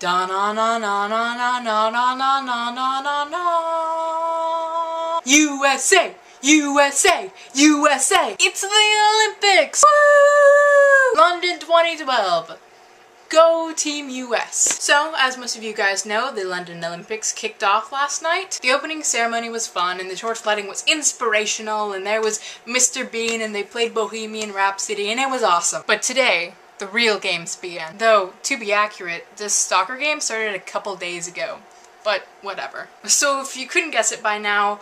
Da na na na na na na na na na na na na. USA! USA! USA! It's the Olympics! Woo! London 2012. Go Team US! So, as most of you guys know, the London Olympics kicked off last night. The opening ceremony was fun, and the torch lighting was inspirational, and there was Mr. Bean, and they played Bohemian Rhapsody, and it was awesome. But today, the real games began. Though, to be accurate, this soccer game started a couple days ago. But, whatever. So, if you couldn't guess it by now,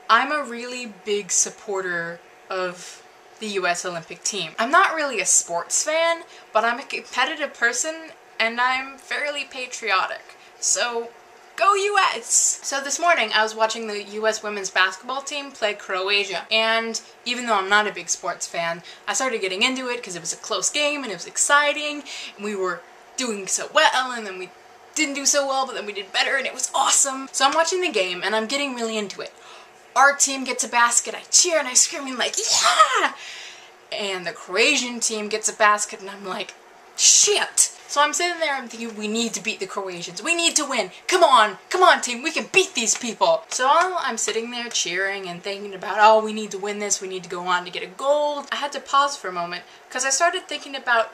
I'm a really big supporter of the US Olympic team. I'm not really a sports fan, but I'm a competitive person and I'm fairly patriotic. So, go US! So this morning I was watching the US women's basketball team play Croatia, and even though I'm not a big sports fan, I started getting into it because it was a close game and it was exciting and we were doing so well, and then we didn't do so well, but then we did better and it was awesome. So I'm watching the game and I'm getting really into it. Our team gets a basket, I cheer and I scream like, yeah! And the Croatian team gets a basket and I'm like, shit! So I'm sitting there and thinking, we need to beat the Croatians. We need to win. Come on team, we can beat these people. So while I'm sitting there cheering and thinking about, oh, we need to win this, we need to go on to get a gold, I had to pause for a moment because I started thinking about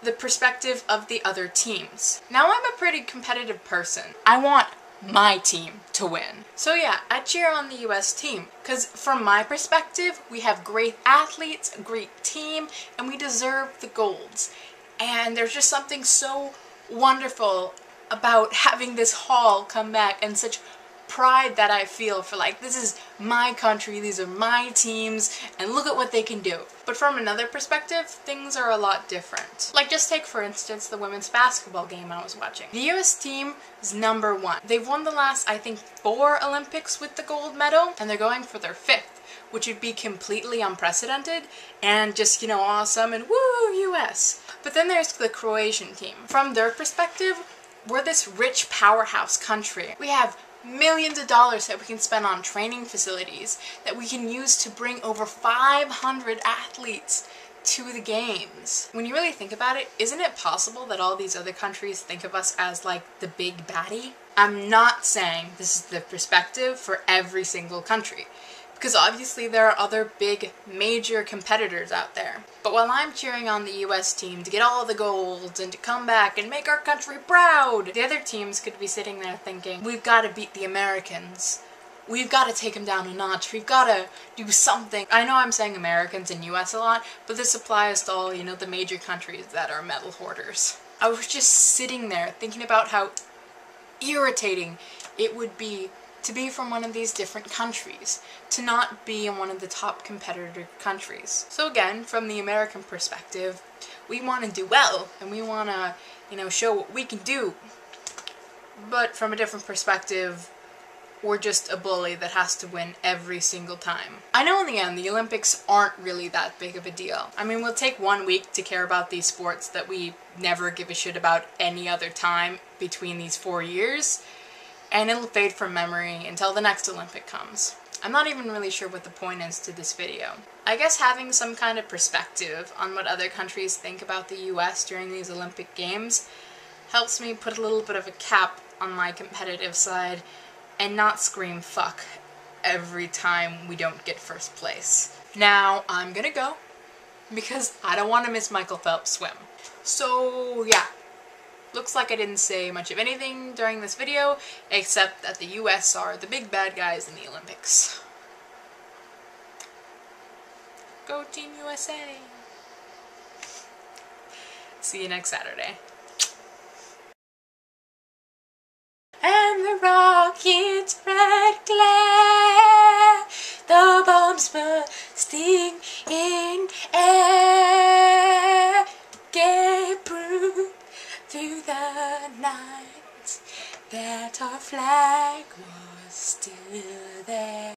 the perspective of the other teams. Now I'm a pretty competitive person. I want my team to win. So yeah, I cheer on the US team because from my perspective, we have great athletes, a great team, and we deserve the golds. And there's just something so wonderful about having this haul come back and such pride that I feel for, like, this is my country, these are my teams, and look at what they can do. But from another perspective, things are a lot different. Like, just take for instance the women's basketball game I was watching. The US team is #1. They've won the last, I think, 4 Olympics with the gold medal, and they're going for their 5th, which would be completely unprecedented and just, you know, awesome and woo, US. But then there's the Croatian team. From their perspective, we're this rich powerhouse country. We have millions of dollars that we can spend on training facilities that we can use to bring over 500 athletes to the games. When you really think about it, isn't it possible that all these other countries think of us as like the big baddie? I'm not saying this is the perspective for every single country, because obviously there are other big major competitors out there. But while I'm cheering on the US team to get all the golds and to come back and make our country proud, the other teams could be sitting there thinking, we've got to beat the Americans. We've got to take them down a notch. We've got to do something. I know I'm saying Americans and US a lot, but this applies to all, you know, the major countries that are medal hoarders. I was just sitting there thinking about how irritating it would be to be from one of these different countries, to not be in one of the top competitor countries. So again, from the American perspective, we want to do well, and we want to, you know, show what we can do. But from a different perspective, we're just a bully that has to win every single time. I know in the end, the Olympics aren't really that big of a deal. I mean, we'll take 1 week to care about these sports that we never give a shit about any other time between these 4 years, and it'll fade from memory until the next Olympic comes. I'm not even really sure what the point is to this video. I guess having some kind of perspective on what other countries think about the US during these Olympic Games helps me put a little bit of a cap on my competitive side and not scream fuck every time we don't get first place. Now, I'm gonna go because I don't want to miss Michael Phelps' swim. So yeah. Looks like I didn't say much of anything during this video, except that the US are the big bad guys in the Olympics. Go Team USA! See you next Saturday. And the rocket's red glare, the bombs bursting in air, gave proof through the night that our flag was still there.